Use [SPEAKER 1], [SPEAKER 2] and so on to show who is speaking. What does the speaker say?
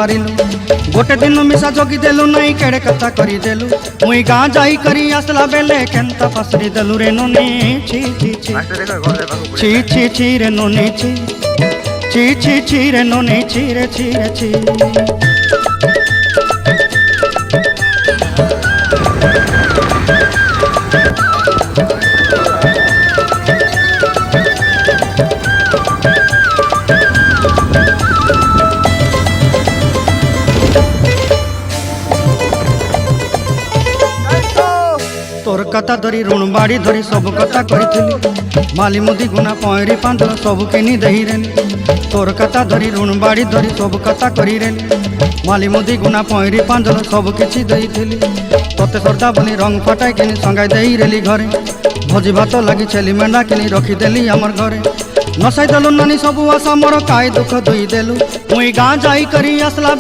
[SPEAKER 1] गोटे दिन मिसा जोगी देलु नहीं केड़े कथा करी देलु मुई गाँ जाई करी आसला बेले केंता पसरी देलु रे नोनी छी छी छी छी छी छी रे नोनी छी छी छी छी रे नोनी छी रे छी रे छी। तोर कथा धरी ऋण बाड़ी धरी सब कथा करी माली मुदी गुना पहरी पांदल सब किनी दही रेली तोर कथा धरी ऋण बाड़ी धरी सब कथा करी रेली माली मुदी गुना पहरी पांदल सब किछि दही थिली तोते सरदा बोली रंग फटाई किनी संगाई दही रेली घरे भोजी भात लगी छेली मेंढा किनी रखीदेली आमर घरे नसाई देलु नानी सब आशा मोर काय दुख दुई देलु मुई गाँ जाई करी आसला।